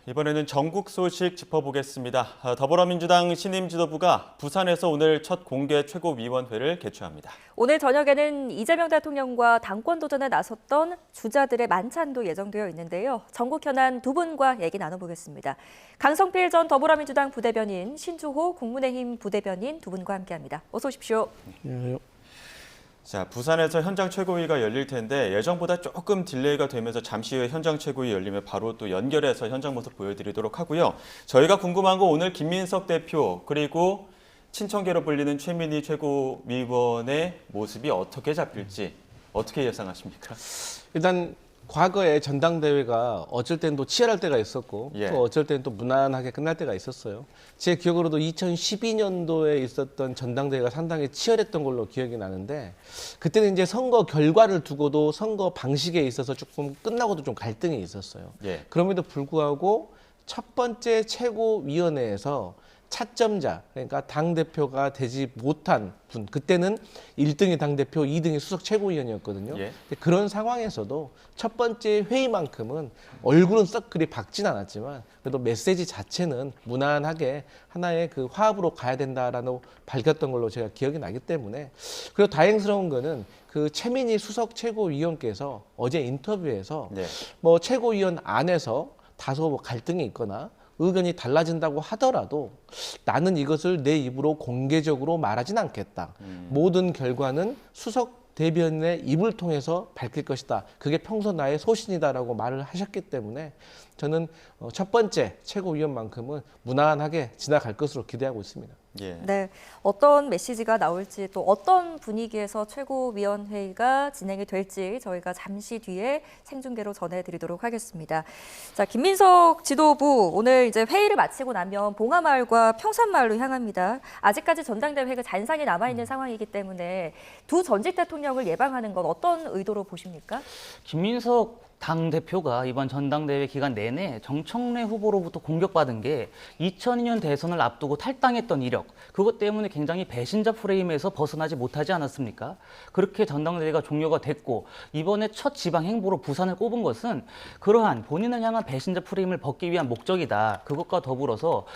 이번에는 전국 소식 짚어보겠습니다. 더불어민주당 신임 지도부가 부산에서 오늘 첫 공개 최고위원회를 개최합니다. 오늘 저녁에는 이재명 대통령과 당권 도전에 나섰던 주자들의 만찬도 예정되어 있는데요. 전국 현안 두 분과 얘기 나눠보겠습니다. 강성필 전 더불어민주당 부대변인, 신주호 국민의힘 부대변인 두 분과 함께합니다. 어서 오십시오. 안녕하세요. 자, 부산에서 현장 최고위가 열릴 텐데 예정보다 조금 딜레이가 되면서 잠시 후에 현장 최고위 열리면 바로 또 연결해서 현장 모습 보여드리도록 하고요. 저희가 궁금한 거 오늘 김민석 대표 그리고 친청계로 불리는 최민희 최고위원의 모습이 어떻게 잡힐지 어떻게 예상하십니까? 일단 과거에 전당대회가 어쩔 때는 또 치열할 때가 있었고 또 어쩔 때는 또 무난하게 끝날 때가 있었어요. 제 기억으로도 2012년도에 있었던 전당대회가 상당히 치열했던 걸로 기억이 나는데 그때는 이제 선거 결과를 두고도 선거 방식에 있어서 조금 끝나고도 좀 갈등이 있었어요. 그럼에도 불구하고 첫 번째 최고위원회에서 차점자, 그러니까 당대표가 되지 못한 분, 그때는 1등이 당대표, 2등이 수석 최고위원이었거든요. 그런 상황에서도 첫 번째 회의만큼은 얼굴은 썩 그리 밝진 않았지만 그래도 메시지 자체는 무난하게 하나의 그 화합으로 가야 된다라고 밝혔던 걸로 제가 기억이 나기 때문에 그리고 다행스러운 거는 그 최민희 수석 최고위원께서 어제 인터뷰에서 뭐 최고위원 안에서 다소 뭐 갈등이 있거나 의견이 달라진다고 하더라도 나는 이것을 내 입으로 공개적으로 말하진 않겠다. 모든 결과는 수석 대변인의 입을 통해서 밝힐 것이다. 그게 평소 나의 소신이다라고 말을 하셨기 때문에 저는 첫 번째 최고위원만큼은 무난하게 지나갈 것으로 기대하고 있습니다. 네, 어떤 메시지가 나올지 또 어떤 분위기에서 최고위원회의가 진행이 될지 저희가 잠시 뒤에 생중계로 전해드리도록 하겠습니다. 자, 김민석 지도부 오늘 이제 회의를 마치고 나면 봉하마을과 평산마을로 향합니다. 아직까지 전당대회가 잔상이 남아있는 상황이기 때문에 두 전직 대통령을 예방하는 건 어떤 의도로 보십니까? 김민석 당대표가 이번 전당대회 기간 내내 정청래 후보로부터 공격받은 게 2002년 대선을 앞두고 탈당했던 이력, 그것 때문에 굉장히 배신자 프레임에서 벗어나지 못하지 않았습니까? 그렇게 전당대회가 종료가 됐고 이번에 첫 지방 행보로 부산을 꼽은 것은 그러한 본인을 향한 배신자 프레임을 벗기 위한 목적이다. 그것과 더불어서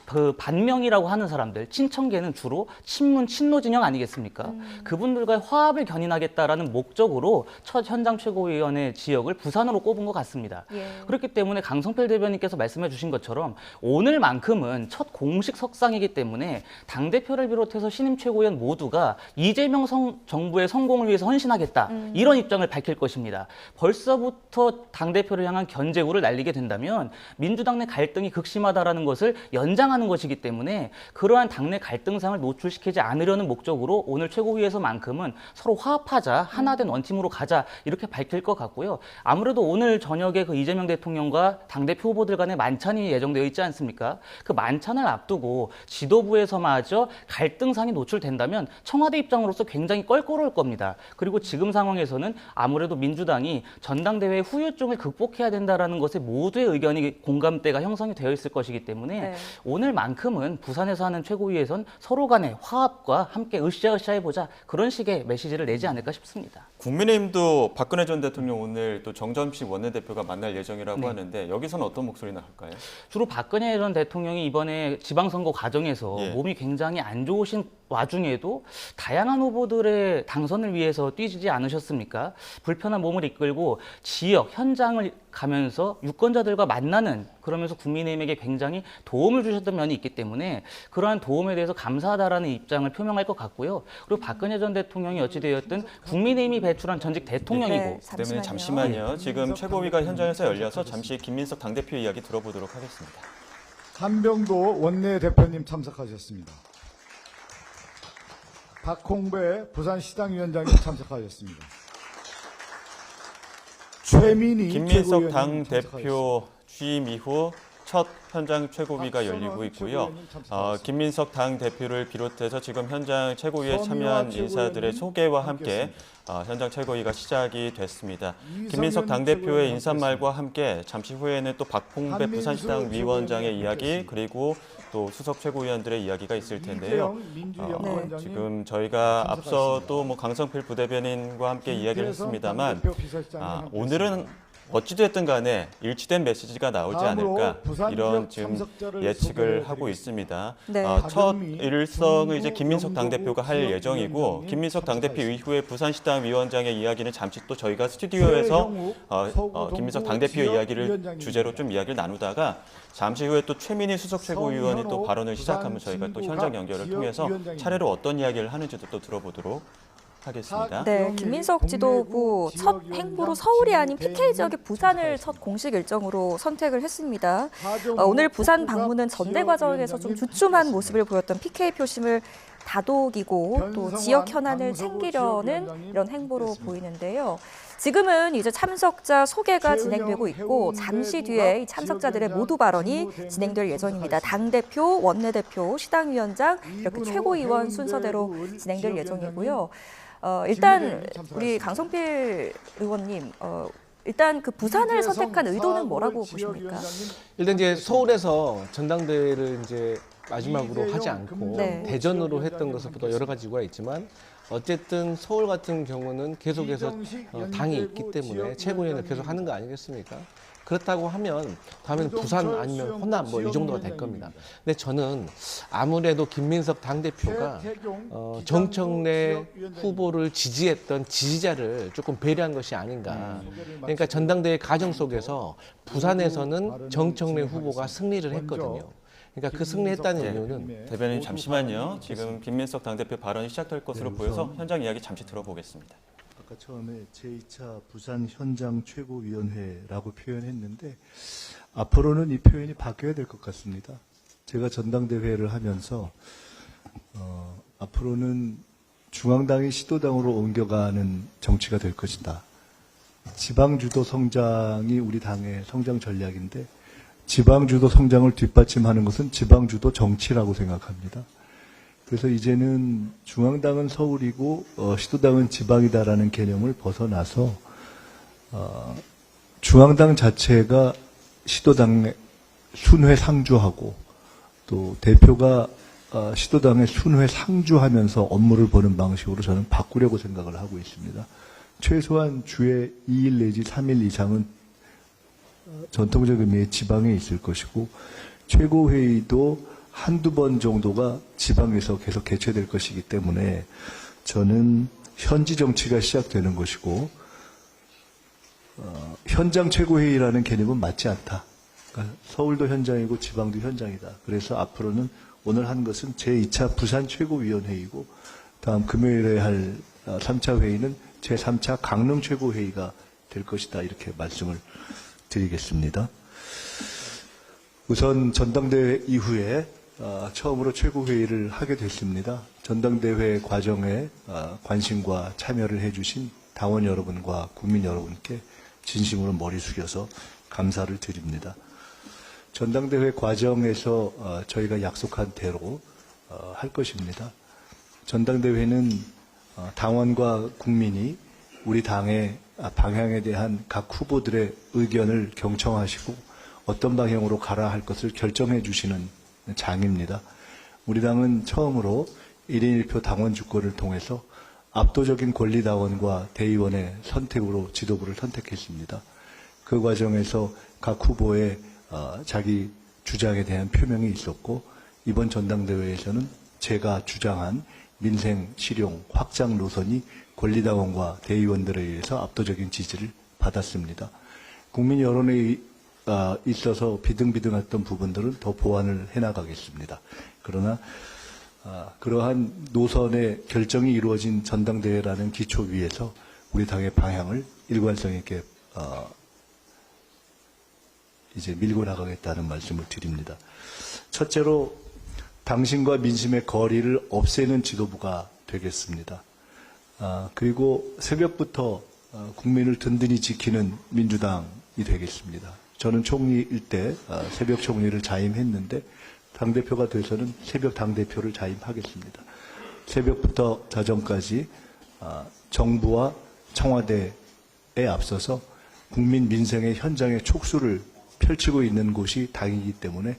그 반명이라고 하는 사람들, 친청계는 주로 친문, 친노 진영 아니겠습니까? 그분들과의 화합을 견인하겠다라는 목적으로 첫 현장 최고위원회 지역을 부산으로 꼽은 것 같습니다. 그렇기 때문에 강성필 대변인께서 말씀해 주신 것처럼 오늘만큼은 첫 공식 석상이기 때문에 당대표를 비롯해서 신임 최고위원 모두가 이재명 정부의 성공을 위해서 헌신하겠다. 이런 입장을 밝힐 것입니다. 벌써부터 당대표를 향한 견제구를 날리게 된다면 민주당 내 갈등이 극심하다라는 것을 연장하는 것이기 때문에 그러한 당내 갈등상을 노출시키지 않으려는 목적으로 오늘 최고위에서만큼은 서로 화합하자, 하나된 원팀으로 가자 이렇게 밝힐 것 같고요. 아무래도 오늘 저녁에 그 이재명 대통령과 당대표 후보들 간의 만찬이 예정되어 있지 않습니까? 그 만찬을 앞두고 지도부에서마저 갈등상이 노출된다면 청와대 입장으로서 굉장히 껄끄러울 겁니다. 그리고 지금 상황에서는 아무래도 민주당이 전당대회 후유증을 극복해야 된다는 것에 모두의 의견이 공감대가 형성이 되어 있을 것이기 때문에 오늘만큼은 부산에서 하는 최고위에선 서로 간의 화합과 함께 으쌰으쌰해보자 그런 식의 메시지를 내지 않을까 싶습니다. 국민의힘도 박근혜 전 대통령 오늘 또 정점식 원내대표가 만날 예정이라고 하는데 여기서는 어떤 목소리 나올까요? 주로 박근혜 전 대통령이 이번에 지방선거 과정에서 몸이 굉장히 안 좋으신 와중에도 다양한 후보들의 당선을 위해서 뛰지 않으셨습니까? 불편한 몸을 이끌고 지역, 현장을 가면서 유권자들과 만나는 그러면서 국민의힘에게 굉장히 도움을 주셨던 면이 있기 때문에 그러한 도움에 대해서 감사하다라는 입장을 표명할 것 같고요. 그리고 박근혜 전 대통령이 어찌되었든 국민의힘이 배출한 전직 대통령이고 때문에 잠시만요. 지금 최고위가 현장에서 열려서 잠시 김민석 당대표 이야기 들어보도록 하겠습니다. 한병도 원내대표님 참석하셨습니다. 박홍배 부산시당위원장님 참석하셨습니다. 최민희 김민석 당대표 취임 이후 첫 현장 최고위가 열리고 있고요. 김민석 당대표를 비롯해서 지금 현장 최고위에 참여한 인사들의 소개와 함께 현장 최고위가 시작이 됐습니다. 김민석 당대표의 인사말과 함께 잠시 후에는 또 박홍배 부산시당 위원장의 이야기 그리고 또 수석 최고위원들의 이야기가 있을 텐데요. 지금 저희가 앞서 또 뭐 강성필 부대변인과 함께 이야기를 했습니다만 오늘은 어찌됐든 간에 일치된 메시지가 나오지 다음으로 않을까 부산 이런 지역 지금 참석자를 예측을 하고 소개해드리겠습니다. 있습니다. 네. 첫 박영미 일성은 이제 중구 김민석 영도구 당대표가 할 지역 예정이고 위원장님 김민석 당대표 참석하셨습니다. 이후에 부산시당 위원장의 이야기는 잠시 또 저희가 스튜디오에서 최형욱 서구 김민석 동구 당대표 지역 이야기를 위원장님입니다. 주제로 좀 이야기를 나누다가 잠시 후에 또 최민희 수석 최고위원이 또 성현호 발언을 부산 시작하면 저희가 또 진구갑 현장 연결을 지역 통해서 위원장입니다. 차례로 어떤 이야기를 하는지도 또 들어보도록 하겠습니다. 네, 김민석 지도부 첫 행보로 서울이 아닌 PK 지역의 부산을 첫 공식 일정으로 선택을 했습니다. 오늘 부산 방문은 전대 과정에서 좀 주춤한 모습을 보였던 PK 표심을 다독이고 또 지역 현안을 챙기려는 이런 행보로 보이는데요. 지금은 이제 참석자 소개가 진행되고 있고 잠시 뒤에 이 참석자들의 모두 발언이 진행될 예정입니다. 당대표, 원내대표, 시당위원장 이렇게 최고위원 순서대로 진행될 예정이고요. 일단 우리 강성필 의원님, 일단 그 부산을 선택한 의도는 뭐라고 보십니까? 일단 이제 서울에서 전당대회를 이제 마지막으로 하지 않고 네. 대전으로 했던 것부터 여러 가지 이유가 있지만 어쨌든 서울 같은 경우는 계속해서 당이 있기 때문에 최고위원을 계속 하는 거 아니겠습니까? 그렇다고 하면 다음에는 부산 아니면 호남 뭐 이 정도가 될 겁니다. 근데 저는 아무래도 김민석 당대표가 정청래 후보를 지지했던 지지자를 조금 배려한 것이 아닌가. 그러니까 전당대회 과정 속에서 부산에서는 정청래 후보가 승리를 했거든요. 그러니까 그 승리했다는 이유는 대변인 잠시만요. 지금 김민석 당대표 발언이 시작될 것으로 보여서 현장 이야기 잠시 들어보겠습니다. 아까 처음에 제2차 부산 현장 최고위원회라고 표현했는데 앞으로는 이 표현이 바뀌어야 될 것 같습니다. 제가 전당대회를 하면서 앞으로는 중앙당이 시도당으로 옮겨가는 정치가 될 것이다. 지방주도 성장이 우리 당의 성장 전략인데 지방주도 성장을 뒷받침하는 것은 지방주도 정치라고 생각합니다. 그래서 이제는 중앙당은 서울이고 시도당은 지방이다라는 개념을 벗어나서 중앙당 자체가 시도당의 순회 상주하고 또 대표가 시도당의 순회 상주하면서 업무를 보는 방식으로 저는 바꾸려고 생각을 하고 있습니다. 최소한 주에 2일 내지 3일 이상은 전통적 의미의 지방에 있을 것이고 최고회의도 한두 번 정도가 지방에서 계속 개최될 것이기 때문에 저는 현지 정치가 시작되는 것이고 현장 최고회의라는 개념은 맞지 않다. 그러니까 서울도 현장이고 지방도 현장이다. 그래서 앞으로는 오늘 한 것은 제2차 부산 최고위원회의고 다음 금요일에 할 3차 회의는 제3차 강릉 최고회의가 될 것이다. 이렇게 말씀을 드리겠습니다. 우선 전당대회 이후에 처음으로 최고회의를 하게 됐습니다. 전당대회 과정에 관심과 참여를 해주신 당원 여러분과 국민 여러분께 진심으로 머리 숙여서 감사를 드립니다. 전당대회 과정에서 저희가 약속한 대로 할 것입니다. 전당대회는 당원과 국민이 우리 당의 방향에 대한 각 후보들의 의견을 경청하시고 어떤 방향으로 가라 할 것을 결정해 주시는 장입니다. 우리 당은 처음으로 1인 1표 당원 주권을 통해서 압도적인 권리당원과 대의원의 선택으로 지도부를 선택했습니다. 그 과정에서 각 후보의 자기 주장에 대한 표명이 있었고 이번 전당대회에서는 제가 주장한 민생 실용 확장 노선이 권리당원과 대의원들에 의해서 압도적인 지지를 받았습니다. 국민 여론에 있어서 비등비등했던 부분들은 더 보완을 해나가겠습니다. 그러나 그러한 노선의 결정이 이루어진 전당대회라는 기초 위에서 우리 당의 방향을 일관성 있게 이제 밀고 나가겠다는 말씀을 드립니다. 첫째로 당신과 민심의 거리를 없애는 지도부가 되겠습니다. 그리고 새벽부터 국민을 든든히 지키는 민주당이 되겠습니다. 저는 총리일 때 새벽 총리를 자임했는데 당대표가 돼서는 새벽 당대표를 자임하겠습니다. 새벽부터 자정까지 정부와 청와대에 앞서서 국민 민생의 현장의 촉수를 펼치고 있는 곳이 당이기 때문에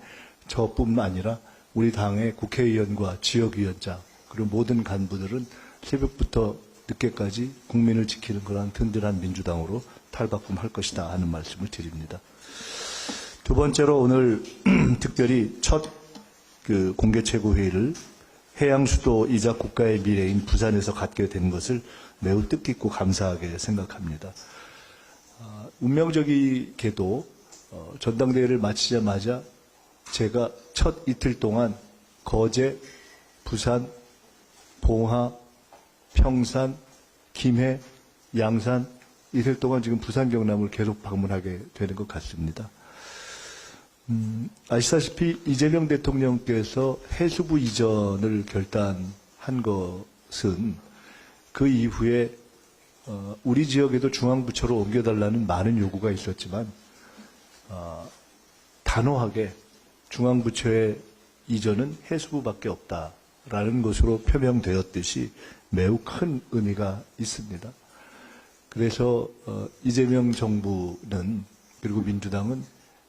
저뿐만 아니라 우리 당의 국회의원과 지역위원장 그리고 모든 간부들은 새벽부터 늦게까지 국민을 지키는 그러한 든든한 민주당으로 탈바꿈할 것이다 하는 말씀을 드립니다. 두 번째로 오늘 특별히 첫 공개 최고회의를 해양 수도이자 국가의 미래인 부산에서 갖게 된 것을 매우 뜻깊고 감사하게 생각합니다. 운명적이게도 전당대회를 마치자마자 제가 첫 이틀 동안 거제, 부산, 봉화, 평산, 김해, 양산 이틀 동안 지금 부산 경남을 계속 방문하게 되는 것 같습니다. 아시다시피 이재명 대통령께서 해수부 이전을 결단한 것은 그 이후에 우리 지역에도 중앙부처로 옮겨달라는 많은 요구가 있었지만 단호하게 중앙부처의 이전은 해수부밖에 없다라는 것으로 표명되었듯이 매우 큰 의미가 있습니다. 그래서 이재명 정부는 그리고 민주당은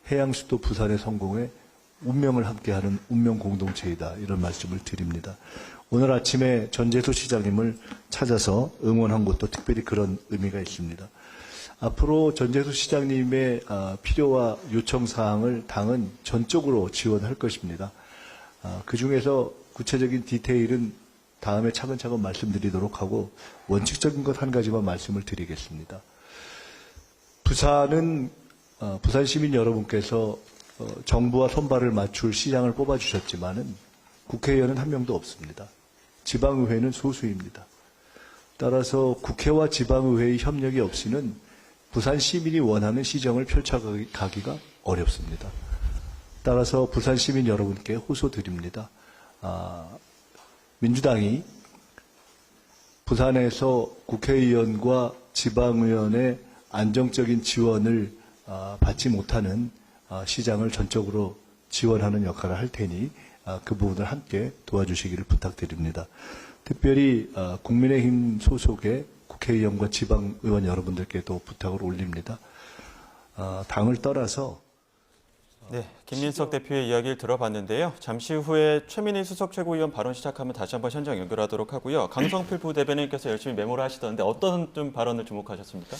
해양 수도 부산의 성공에 운명을 함께하는 운명 공동체이다 이런 말씀을 드립니다. 오늘 아침에 전재수 시장님을 찾아서 응원한 것도 특별히 그런 의미가 있습니다. 앞으로 전재수 시장님의 필요와 요청 사항을 당은 전적으로 지원할 것입니다. 그중에서 구체적인 디테일은 다음에 차근차근 말씀드리도록 하고 원칙적인 것 한 가지만 말씀을 드리겠습니다. 부산 시민 여러분께서 정부와 손발을 맞출 시장을 뽑아주셨지만은 국회의원은 한 명도 없습니다. 지방의회는 소수입니다. 따라서 국회와 지방의회의 협력이 없이는 부산 시민이 원하는 시정을 펼쳐가기가 어렵습니다. 따라서 부산 시민 여러분께 호소드립니다. 민주당이 부산에서 국회의원과 지방의원의 안정적인 지원을 받지 못하는 시장을 전적으로 지원하는 역할을 할 테니 그 부분을 함께 도와주시기를 부탁드립니다. 특별히 국민의힘 소속의 국회의원과 지방의원 여러분들께도 부탁을 올립니다. 당을 떠나서 네, 김민석 대표의 이야기를 들어봤는데요. 잠시 후에 최민희 수석 최고위원 발언 시작하면 다시 한번 현장 연결하도록 하고요. 강성필 부대변인께서 열심히 메모를 하시던데 어떤 좀 발언을 주목하셨습니까?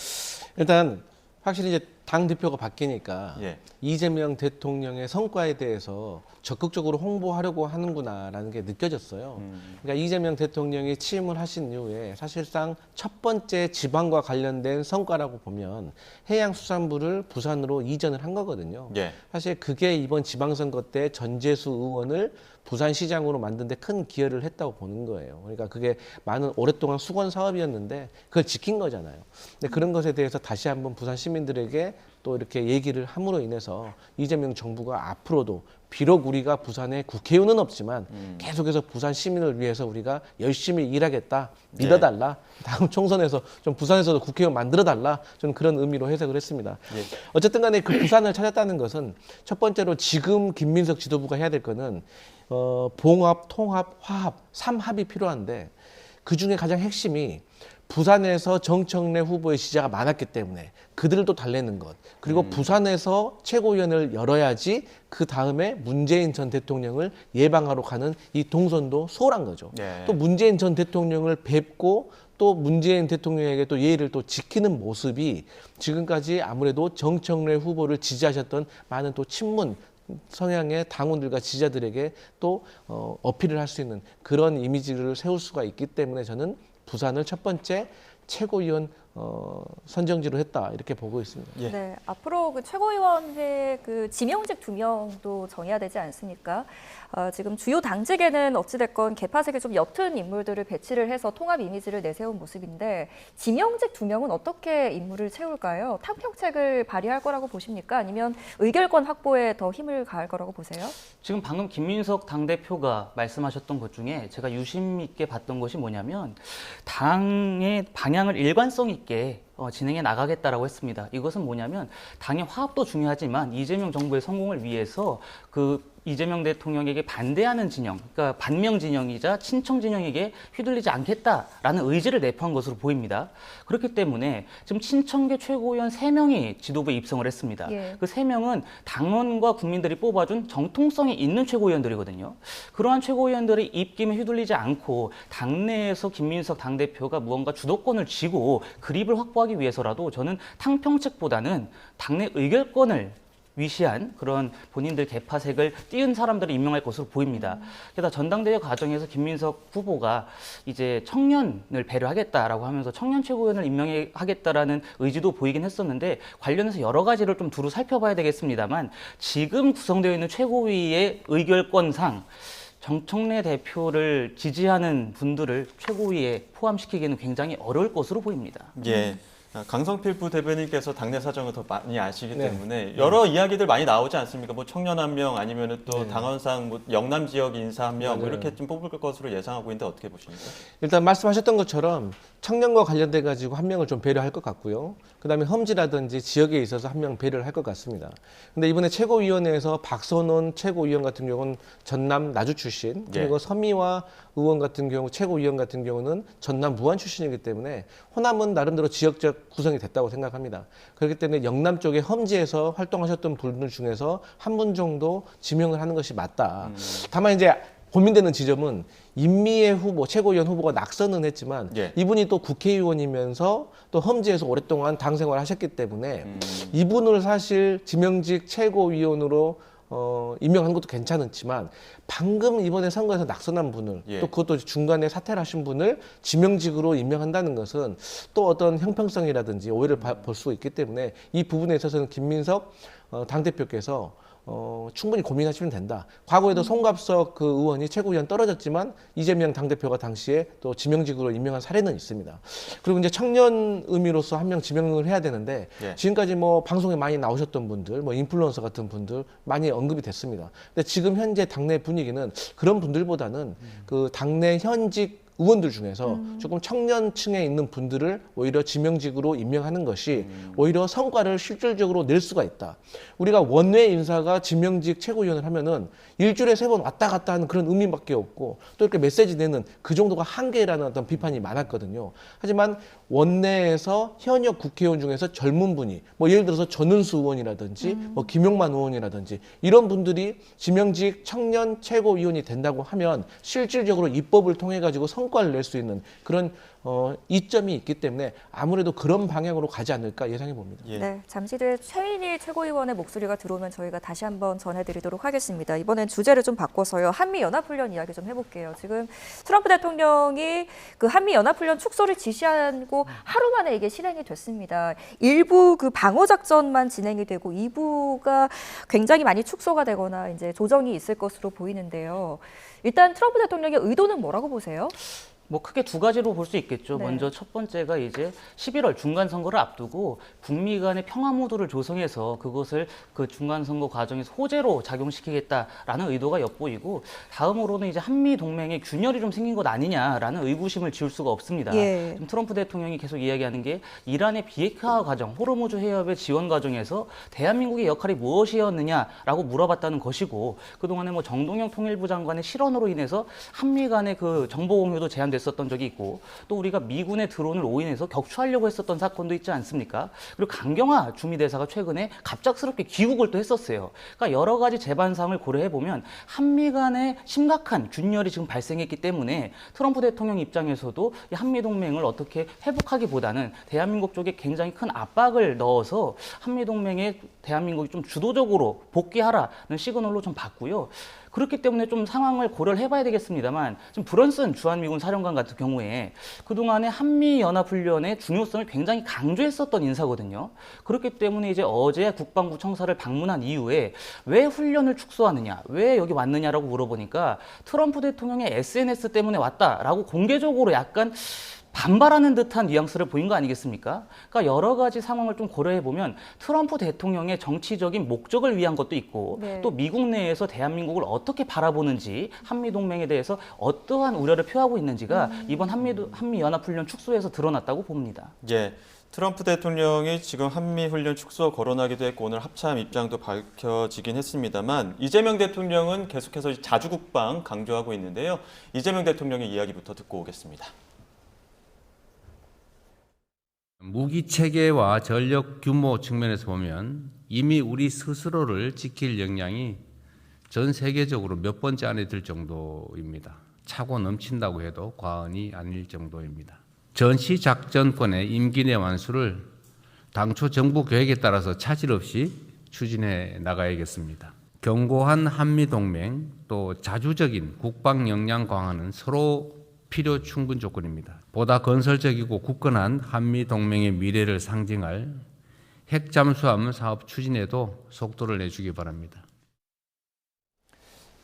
일단 확실히 이제 당 대표가 바뀌니까 예. 이재명 대통령의 성과에 대해서 적극적으로 홍보하려고 하는구나라는 게 느껴졌어요. 그러니까 이재명 대통령이 취임을 하신 이후에 사실상 첫 번째 지방과 관련된 성과라고 보면 해양수산부를 부산으로 이전을 한 거거든요. 예. 사실 그게 이번 지방선거 때 전재수 의원을 부산시장으로 만든 데 큰 기여를 했다고 보는 거예요. 그러니까 그게 많은 오랫동안 수건 사업이었는데 그걸 지킨 거잖아요. 근데 그런 것에 대해서 다시 한번 부산 시민들에게 또 이렇게 얘기를 함으로 인해서 이재명 정부가 앞으로도 비록 우리가 부산에 국회의원은 없지만 계속해서 부산 시민을 위해서 우리가 열심히 일하겠다. 믿어달라. 다음 총선에서 좀 부산에서도 국회의원 만들어달라. 좀 그런 의미로 해석을 했습니다. 예. 어쨌든 간에 그 부산을 찾았다는 것은 첫 번째로 지금 김민석 지도부가 해야 될 거는 봉합, 통합, 화합, 삼합이 필요한데 그중에 가장 핵심이 부산에서 정청래 후보의 지지자가 많았기 때문에 그들도 달래는 것. 그리고 부산에서 최고위원을 열어야지 그 다음에 문재인 전 대통령을 예방하러 가는 이 동선도 수월한 거죠. 네. 또 문재인 전 대통령을 뵙고 또 문재인 대통령에게 또 예의를 또 지키는 모습이 지금까지 아무래도 정청래 후보를 지지하셨던 많은 또 친문 성향의 당원들과 지지자들에게 또 어필을 할 수 있는 그런 이미지를 세울 수가 있기 때문에 저는 부산을 첫 번째 최고위원 선정지로 했다 이렇게 보고 있습니다. 예. 네, 앞으로 그 최고위원회 그 지명직 2명도 정해야 되지 않습니까? 지금 주요 당직에는 어찌됐건 개파색이 좀 옅은 인물들을 배치를 해서 통합 이미지를 내세운 모습인데 지명직 2명은 어떻게 인물을 채울까요? 탕평책을 발휘할 거라고 보십니까? 아니면 의결권 확보에 더 힘을 가할 거라고 보세요? 지금 방금 김민석 당대표가 말씀하셨던 것 중에 제가 유심 있게 봤던 것이 뭐냐면 당의 방향을 일관성 있게 진행해 나가겠다라고 했습니다. 이것은 뭐냐면 당의 화합도 중요하지만 이재명 정부의 성공을 위해서 그 이재명 대통령에게 반대하는 진영, 그러니까 반명 진영이자 친청 진영에게 휘둘리지 않겠다라는 의지를 내포한 것으로 보입니다. 그렇기 때문에 지금 친청계 최고위원 3명이 지도부에 입성을 했습니다. 예. 그 3명은 당원과 국민들이 뽑아준 정통성이 있는 최고위원들이거든요. 그러한 최고위원들의 입김에 휘둘리지 않고 당내에서 김민석 당대표가 무언가 주도권을 쥐고 그립을 확보하기 확보하기 위해서라도 저는 탕평책보다는 당내 의결권을 위시한 그런 본인들 개파색을 띄운 사람들을 임명할 것으로 보입니다. 게다가 전당대회 과정에서 김민석 후보가 이제 청년을 배려하겠다라고 하면서 청년 최고위원을 임명하겠다라는 의지도 보이긴 했었는데 관련해서 여러 가지를 좀 두루 살펴봐야 되겠습니다만 지금 구성되어 있는 최고위의 의결권상 정청래 대표를 지지하는 분들을 최고위에 포함시키기는 굉장히 어려울 것으로 보입니다. 예. 강성필 부대변인께서 당내 사정을 더 많이 아시기 네. 때문에 여러 이야기들 많이 나오지 않습니까? 뭐 청년 한 명 아니면 또 네. 당헌상 뭐 영남 지역 인사 한 명 맞아요. 이렇게 좀 뽑을 것으로 예상하고 있는데 어떻게 보십니까? 일단 말씀하셨던 것처럼 청년과 관련돼 가지고 한 명을 좀 배려할 것 같고요. 그다음에 험지라든지 지역에 있어서 한 명 배려를 할 것 같습니다. 근데 이번에 최고위원회에서 박선원 최고위원 같은 경우는 전남 나주 출신, 그리고 서미화 의원 같은 경우 최고위원 같은 경우는 전남 무안 출신이기 때문에 호남은 나름대로 지역적 구성이 됐다고 생각합니다. 그렇기 때문에 영남 쪽에 험지에서 활동하셨던 분들 중에서 한 분 정도 지명을 하는 것이 맞다. 다만 이제 고민되는 지점은 임미애 후보, 최고위원 후보가 낙선은 했지만 예. 이분이 또 국회의원이면서 또 험지에서 오랫동안 당 생활을 하셨기 때문에 이분을 사실 지명직 최고위원으로 임명한 것도 괜찮았지만 방금 이번에 선거에서 낙선한 분을 예. 또 그것도 중간에 사퇴를 하신 분을 지명직으로 임명한다는 것은 또 어떤 형평성이라든지 오해를 볼 수 있기 때문에 이 부분에 있어서는 김민석 당대표께서 충분히 고민하시면 된다. 과거에도 송갑석 그 의원이 최고위원 떨어졌지만 이재명 당대표가 당시에 또 지명직으로 임명한 사례는 있습니다. 그리고 이제 청년 의미로서 한 명 지명을 해야 되는데 예. 지금까지 뭐 방송에 많이 나오셨던 분들, 뭐 인플루언서 같은 분들 많이 언급이 됐습니다. 근데 지금 현재 당내 분위기는 그런 분들보다는 그 당내 현직 의원들 중에서 조금 청년층에 있는 분들을 오히려 지명직으로 임명하는 것이 오히려 성과를 실질적으로 낼 수가 있다. 우리가 원외 인사가 지명직 최고위원을 하면은 일주일에 3번 왔다 갔다 하는 그런 의미밖에 없고 또 이렇게 메시지 내는 그 정도가 한계라는 어떤 비판이 많았거든요. 하지만 원내에서 현역 국회의원 중에서 젊은 분이 뭐 예를 들어서 전은수 의원이라든지 뭐 김용만 의원이라든지 이런 분들이 지명직 청년 최고위원이 된다고 하면 실질적으로 입법을 통해 가지고 성과를 낼 수 있는 그런 이점이 있기 때문에 아무래도 그런 방향으로 가지 않을까 예상해 봅니다. 예. 네, 잠시 뒤에 최인희 최고위원의 목소리가 들어오면 저희가 다시 한번 전해드리도록 하겠습니다. 이번엔 주제를 좀 바꿔서요. 한미연합훈련 이야기 좀 해볼게요. 지금 트럼프 대통령이 그 한미연합훈련 축소를 지시하고 하루 만에 이게 실행이 됐습니다. 일부 그 방어작전만 진행이 되고 2부가 굉장히 많이 축소가 되거나 이제 조정이 있을 것으로 보이는데요. 일단 트럼프 대통령의 의도는 뭐라고 보세요? 뭐 크게 두 가지로 볼 수 있겠죠. 네. 먼저 첫 번째가 이제 11월 중간 선거를 앞두고 북미 간의 평화 모드를 조성해서 그것을 그 중간 선거 과정에서 호재로 작용시키겠다라는 의도가 엿보이고 다음으로는 이제 한미 동맹에 균열이 좀 생긴 것 아니냐라는 의구심을 지울 수가 없습니다. 예. 지금 트럼프 대통령이 계속 이야기하는 게 이란의 비핵화 과정, 호르무즈 해협의 지원 과정에서 대한민국의 역할이 무엇이었느냐라고 물어봤다는 것이고 그동안에 뭐 정동영 통일부 장관의 실언으로 인해서 한미 간의 그 정보 공유도 제한됐 됐었던 적이 있고 또 우리가 미군의 드론을 오인해서 격추하려고 했었던 사건도 있지 않습니까? 그리고 강경화 주미대사가 최근에 갑작스럽게 귀국을 또 했었어요. 그러니까 여러 가지 재반상을 고려해 보면 한미 간의 심각한 균열이 지금 발생했기 때문에 트럼프 대통령 입장에서도 이 한미 동맹을 어떻게 회복하기보다는 대한민국 쪽에 굉장히 큰 압박을 넣어서 한미 동맹에 대한민국이 좀 주도적으로 복귀하라는 시그널로 좀 봤고요. 그렇기 때문에 좀 상황을 고려를 해봐야 되겠습니다만 지금 브런슨 주한미군 사령관 같은 경우에 그동안에 한미연합훈련의 중요성을 굉장히 강조했었던 인사거든요. 그렇기 때문에 이제 어제 국방부 청사를 방문한 이후에 왜 훈련을 축소하느냐, 왜 여기 왔느냐라고 물어보니까 트럼프 대통령의 SNS 때문에 왔다라고 공개적으로 약간 반발하는 듯한 뉘앙스를 보인 거 아니겠습니까? 그러니까 여러 가지 상황을 좀 고려해 보면 트럼프 대통령의 정치적인 목적을 위한 것도 있고 네. 또 미국 내에서 대한민국을 어떻게 바라보는지 한미 동맹에 대해서 어떠한 우려를 표하고 있는지가 이번 한미 연합훈련 축소에서 드러났다고 봅니다. 예. 트럼프 대통령이 지금 한미훈련 축소 거론하기도 했고 오늘 합참 입장도 밝혀지긴 했습니다만 이재명 대통령은 계속해서 자주국방 강조하고 있는데요. 이재명 대통령의 이야기부터 듣고 오겠습니다. 무기 체계와 전력 규모 측면에서 보면 이미 우리 스스로를 지킬 역량이 전 세계적으로 몇 번째 안에 들 정도입니다. 차고 넘친다고 해도 과언이 아닐 정도입니다. 전시작전권의 임기 내 완수를 당초 정부 계획에 따라서 차질 없이 추진해 나가야겠습니다. 견고한 한미동맹 또 자주적인 국방 역량 강화는 서로 필요 충분 조건입니다. 보다 건설적이고 굳건한 한미동맹의 미래를 상징할 핵잠수함 사업 추진에도 속도를 내주기 바랍니다.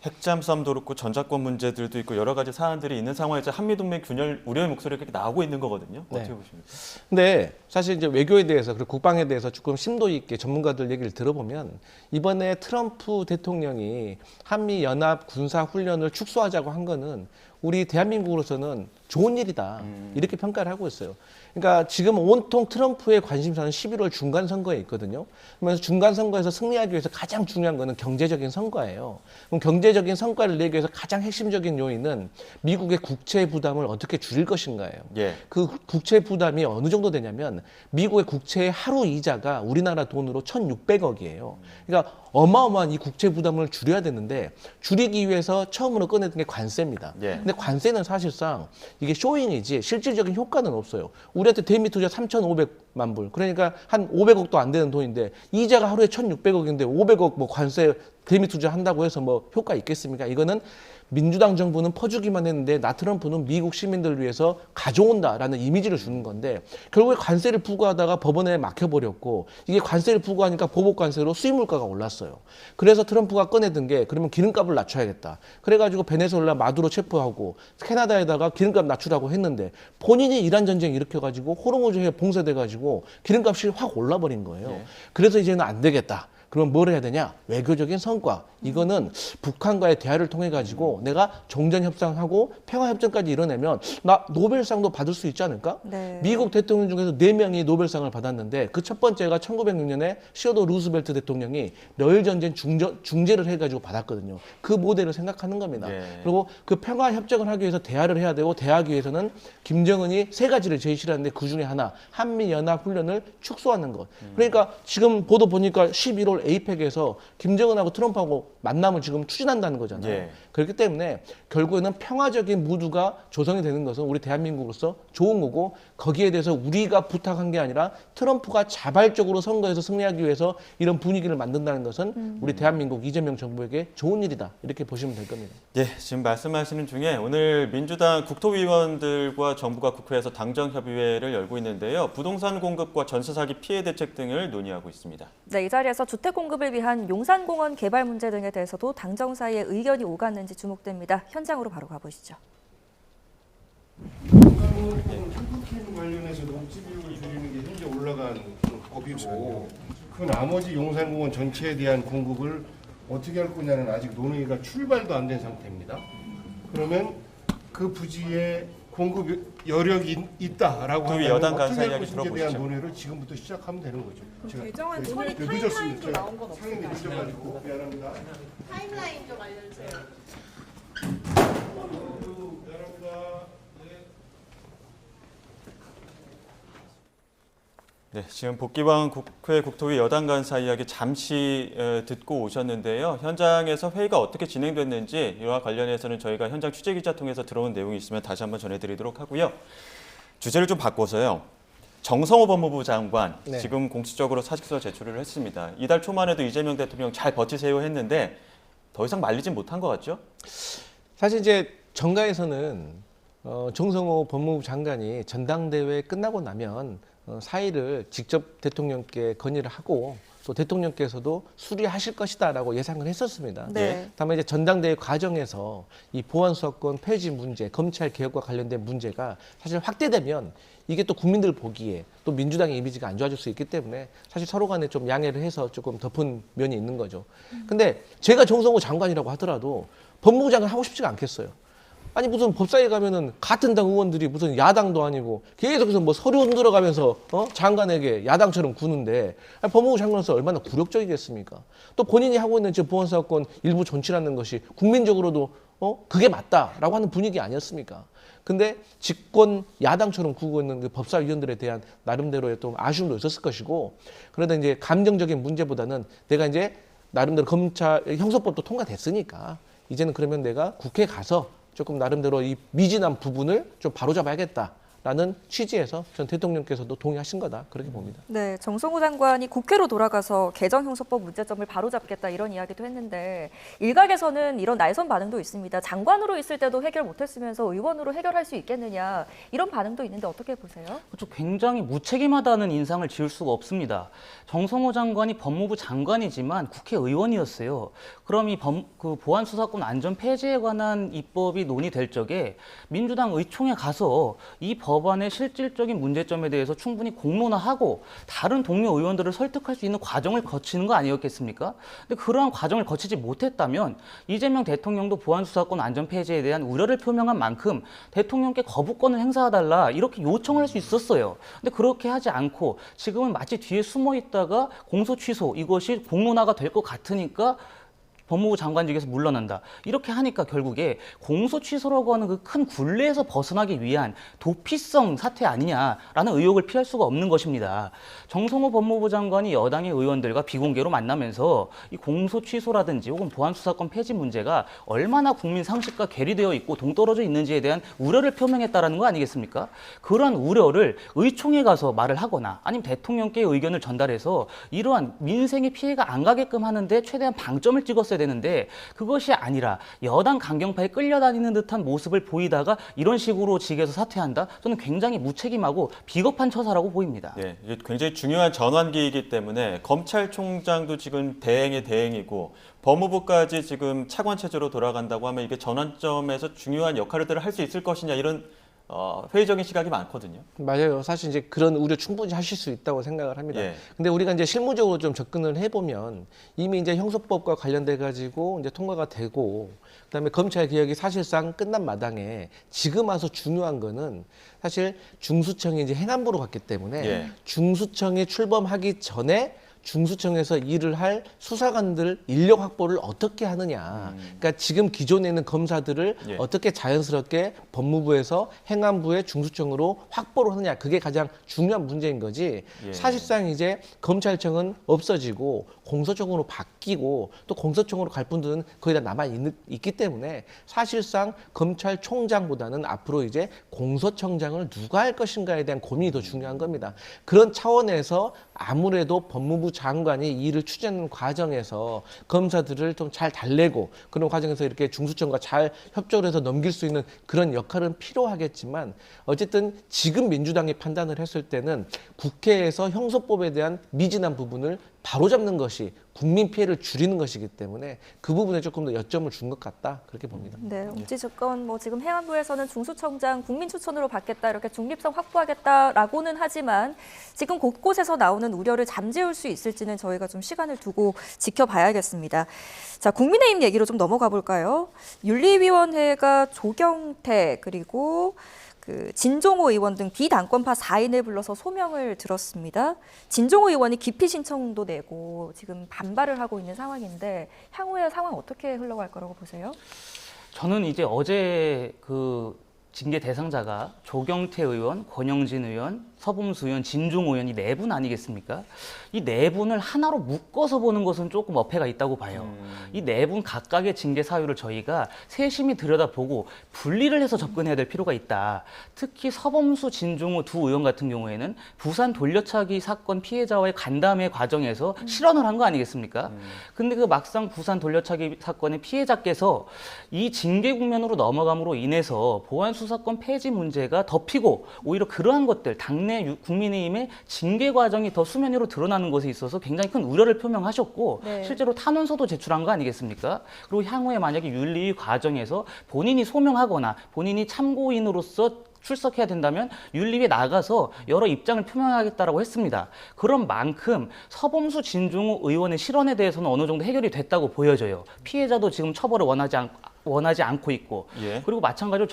핵잠수함도 그렇고 전자권 문제들도 있고 여러 가지 사안들이 있는 상황에서 한미동맹 균열 우려의 목소리가 이렇게 나오고 있는 거거든요. 어떻게 네. 보십니까? 근데 사실 이제 외교에 대해서 그리고 국방에 대해서 조금 심도 있게 전문가들 얘기를 들어보면 이번에 트럼프 대통령이 한미 연합 군사 훈련을 축소하자고 한 거는 우리 대한민국으로서는 좋은 일이다 이렇게 평가를 하고 있어요. 그러니까 지금 온통 트럼프의 관심사는 11월 중간 선거에 있거든요. 그러면서 중간 선거에서 승리하기 위해서 가장 중요한 거는 경제적인 성과예요. 그럼 경제적인 성과를 내기 위해서 가장 핵심적인 요인은 미국의 국채 부담을 어떻게 줄일 것인가예요. 예. 그 국채 부담이 어느 정도 되냐면 미국의 국채의 하루 이자가 우리나라 돈으로 1,600억이에요. 그러니까 어마어마한 이 국채 부담을 줄여야 되는데 줄이기 위해서 처음으로 꺼내던 게 관세입니다. 예. 근데 관세는 사실상 이게 쇼잉이지 실질적인 효과는 없어요. 우리한테 대미 투자 3,500만 불. 그러니까 한 500억도 안 되는 돈인데 이자가 하루에 1,600억인데 500억 뭐 관세 대미 투자 한다고 해서 뭐 효과 있겠습니까? 이거는 민주당 정부는 퍼주기만 했는데 나 트럼프는 미국 시민들을 위해서 가져온다라는 이미지를 주는 건데 결국에 관세를 부과하다가 법원에 막혀버렸고 이게 관세를 부과하니까 보복 관세로 수입물가가 올랐어요. 그래서 트럼프가 꺼내든 게 그러면 기름값을 낮춰야겠다. 그래가지고 베네수엘라 마두로 체포하고 캐나다에다가 기름값 낮추라고 했는데 본인이 이란 전쟁 일으켜가지고 호르무즈 해협 봉쇄돼가지고 기름값이 확 올라버린 거예요. 예. 그래서 이제는 안 되겠다. 그럼 뭘 해야 되냐? 외교적인 성과. 이거는 북한과의 대화를 통해 가지고 내가 정전 협상하고 평화 협정까지 이뤄내면 나 노벨상도 받을 수 있지 않을까? 네. 미국 대통령 중에서 4명이 노벨상을 받았는데 그 첫 번째가 1906년에 시어도 루스벨트 대통령이 러일 전쟁 중재를 해 가지고 받았거든요. 그 모델을 생각하는 겁니다. 예. 그리고 그 평화 협정을 하기 위해서 대화를 해야 되고 대화하기 위해서는 김정은이 3가지를 제시하는데 그 중에 하나 한미 연합 훈련을 축소하는 것. 그러니까 지금 보도 보니까 11월 에이펙에서 김정은하고 트럼프하고 만남을 지금 추진한다는 거잖아요. 예. 그렇기 때문에 결국에는 평화적인 무드가 조성이 되는 것은 우리 대한민국으로서 좋은 거고 거기에 대해서 우리가 부탁한 게 아니라 트럼프가 자발적으로 선거에서 승리하기 위해서 이런 분위기를 만든다는 것은 우리 대한민국 이재명 정부에게 좋은 일이다. 이렇게 보시면 될 겁니다. 예, 지금 말씀하시는 중에 오늘 민주당 국토위원들과 정부가 국회에서 당정협의회를 열고 있는데요. 부동산 공급과 전세 사기 피해 대책 등을 논의하고 있습니다. 네, 이 자리에서 주택 공급을 위한 용산공원 개발 문제 등에 대해서도 당정 사이에 의견이 오갔는지 주목됩니다. 현장으로 바로 가보시죠. 캠프 관련해서 녹지 비율을 줄이는 게 현재 올라간 법이고 그 나머지 용산공원 전체에 대한 공급을 어떻게 할 거냐는 아직 논의가 출발도 안 된 상태입니다. 그러면 그 부지에 공급 여력이 있다라고 그 하면 여당 어떻게 간사 할 이야기 것인지에 대한 들어보시죠. 논의를 지금부터 시작하면 되는 거죠. 제가 개정안 처리 타임라인도 나온 건 없을까요? 상임위 늦어가지고 미안합니다. 타임라인 좀 알려주세요. 미안합니다. 네, 지금 복귀방 국회 국토위 여당 간사 이야기 잠시 듣고 오셨는데요. 현장에서 회의가 어떻게 진행됐는지 이와 관련해서는 저희가 현장 취재 기자 통해서 들어온 내용이 있으면 다시 한번 전해드리도록 하고요. 주제를 좀 바꿔서요. 정성호 법무부 장관 네. 지금 공식적으로 사직서 제출을 했습니다. 이달 초만 해도 이재명 대통령 잘 버티세요 했는데 더 이상 말리진 못한 것 같죠? 사실 이제 정가에서는 정성호 법무부 장관이 전당대회 끝나고 나면 사의를 직접 대통령께 건의를 하고 또 대통령께서도 수리하실 것이다라고 예상을 했었습니다. 네. 다만 이제 전당대회 과정에서 이 보안수사권 폐지 문제, 검찰 개혁과 관련된 문제가 사실 확대되면 이게 또 국민들 보기에 또 민주당의 이미지가 안 좋아질 수 있기 때문에 사실 서로 간에 좀 양해를 해서 조금 덮은 면이 있는 거죠. 근데 제가 정성호 장관이라고 하더라도 법무부 장관 하고 싶지가 않겠어요. 아니 무슨 법사위 가면은 같은 당 의원들이 무슨 야당도 아니고 계속해서 뭐 서류 흔들어가면서 장관에게 야당처럼 구는데 법무부 장관으로서 얼마나 굴욕적이겠습니까? 또 본인이 하고 있는 지금 보안사건 일부 존치라는 것이 국민적으로도 그게 맞다라고 하는 분위기 아니었습니까? 근데 집권 야당처럼 구고 있는 그 법사위원들에 대한 나름대로의 또 아쉬움도 있었을 것이고 그러다 이제 감정적인 문제보다는 내가 이제 나름대로 검찰 형사법도 통과됐으니까 이제는 그러면 내가 국회에 가서 조금 나름대로 이 미진한 부분을 좀 바로잡아야겠다. 라는 취지에서 전 대통령께서도 동의하신 거다 그렇게 봅니다. 네, 정성호 장관이 국회로 돌아가서 개정형사법 문제점을 바로잡겠다 이런 이야기도 했는데 일각에서는 이런 날선 반응도 있습니다. 장관으로 있을 때도 해결 못했으면서 의원으로 해결할 수 있겠느냐 이런 반응도 있는데 어떻게 보세요? 그렇죠. 굉장히 무책임하다는 인상을 지울 수가 없습니다. 정성호 장관이 법무부 장관이지만 국회의원이었어요. 그럼 이 보안수사권 안전 폐지에 관한 입법이 논의될 적에 민주당 의총에 가서 이 법안의 실질적인 문제점에 대해서 충분히 공론화하고 다른 동료 의원들을 설득할 수 있는 과정을 거치는 거 아니었겠습니까? 근데 그러한 과정을 거치지 못했다면 이재명 대통령도 보안수사권 안전 폐지에 대한 우려를 표명한 만큼 대통령께 거부권을 행사해달라 이렇게 요청을 할 수 있었어요. 근데 그렇게 하지 않고 지금은 마치 뒤에 숨어 있다가 공소 취소 이것이 공론화가 될 것 같으니까 법무부 장관직에서 물러난다. 이렇게 하니까 결국에 공소 취소라고 하는 그 큰 굴레에서 벗어나기 위한 도피성 사태 아니냐라는 의혹을 피할 수가 없는 것입니다. 정성호 법무부 장관이 여당의 의원들과 비공개로 만나면서 이 공소 취소라든지 혹은 보안수사권 폐지 문제가 얼마나 국민 상식과 괴리되어 있고 동떨어져 있는지에 대한 우려를 표명했다라는 거 아니겠습니까? 그러한 우려를 의총에 가서 말을 하거나 아니면 대통령께 의견을 전달해서 이러한 민생의 피해가 안 가게끔 하는데 최대한 방점을 찍었어야 되는데 그것이 아니라 여당 강경파에 끌려다니는 듯한 모습을 보이다가 이런 식으로 직에서 사퇴한다? 저는 굉장히 무책임하고 비겁한 처사라고 보입니다. 네, 이게 굉장히 중요한 전환기이기 때문에 검찰총장도 지금 대행의 대행이고 법무부까지 지금 차관 체제로 돌아간다고 하면 이게 전환점에서 중요한 역할을 할 수 있을 것이냐 이런 회의적인 시각이 많거든요. 맞아요. 사실 이제 그런 우려 충분히 하실 수 있다고 생각을 합니다. 예. 근데 우리가 이제 실무적으로 좀 접근을 해보면 이미 이제 형소법과 관련돼 가지고 이제 통과가 되고 그다음에 검찰 개혁이 사실상 끝난 마당에 지금 와서 중요한 거는 사실 중수청이 이제 행안부로 갔기 때문에 예. 중수청에 출범하기 전에 중수청에서 일을 할 수사관들 인력 확보를 어떻게 하느냐. 그러니까 지금 기존에 있는 검사들을 예. 어떻게 자연스럽게 법무부에서 행안부의 중수청으로 확보를 하느냐. 그게 가장 중요한 문제인 거지. 예. 사실상 이제 검찰청은 없어지고 공소청으로 바뀌고 또 공소청으로 갈 분들은 거의 다 있기 때문에 사실상 검찰총장보다는 앞으로 이제 공소청장을 누가 할 것인가에 대한 고민이 더 중요한 겁니다. 그런 차원에서 아무래도 법무부 장관이 이 일을 추진하는 과정에서 검사들을 좀 잘 달래고 그런 과정에서 이렇게 중수청과 잘 협조를 해서 넘길 수 있는 그런 역할은 필요하겠지만 어쨌든 지금 민주당이 판단을 했을 때는 국회에서 형소법에 대한 미진한 부분을 바로잡는 것이 국민 피해를 줄이는 것이기 때문에 그 부분에 조금 더 여점을 준 것 같다 그렇게 봅니다. 네, 옥지 측근 뭐 지금 행안부에서는 중수청장 국민 추천으로 받겠다 이렇게 중립성 확보하겠다라고는 하지만 지금 곳곳에서 나오는 우려를 잠재울 수 있을지는 저희가 좀 시간을 두고 지켜봐야겠습니다. 자, 국민의힘 얘기로 좀 넘어가 볼까요? 윤리위원회가 조경태 그리고 진종호 의원 등 비당권파 4인을 불러서 소명을 들었습니다. 진종호 의원이 기피 신청도 내고 지금 반발을 하고 있는 상황인데 향후의 상황 어떻게 흘러갈 거라고 보세요? 저는 이제 어제 징계 대상자가 조경태 의원, 권영진 의원, 서범수 의원, 진종호 의원 이 네 분 아니겠습니까? 이 네 분을 하나로 묶어서 보는 것은 조금 어폐가 있다고 봐요. 이 네 분 각각의 징계 사유를 저희가 세심히 들여다보고 분리를 해서 접근해야 될 필요가 있다. 특히 서범수, 진종호 두 의원 같은 경우에는 부산 돌려차기 사건 피해자와의 간담회 과정에서 실언을 한 거 아니겠습니까? 근데 그 막상 부산 돌려차기 사건의 피해자께서 이 징계 국면으로 넘어감으로 인해서 보안수사권 폐지 문제가 덮이고 오히려 그러한 것들 당내 국민의힘의 징계 과정이 더 수면 위로 드러나는 것에 있어서 굉장히 큰 우려를 표명하셨고 네. 실제로 탄원서도 제출한 거 아니겠습니까? 그리고 향후에 만약에 윤리위 과정에서 본인이 소명하거나 본인이 참고인으로서 출석해야 된다면 윤리위에 나가서 여러 입장을 표명하겠다라고 했습니다. 그런 만큼 서범수 진종호 의원의 실언에 대해서는 어느 정도 해결이 됐다고 보여져요. 피해자도 지금 처벌을 원하지 않고 있고 예. 그리고 마찬가지로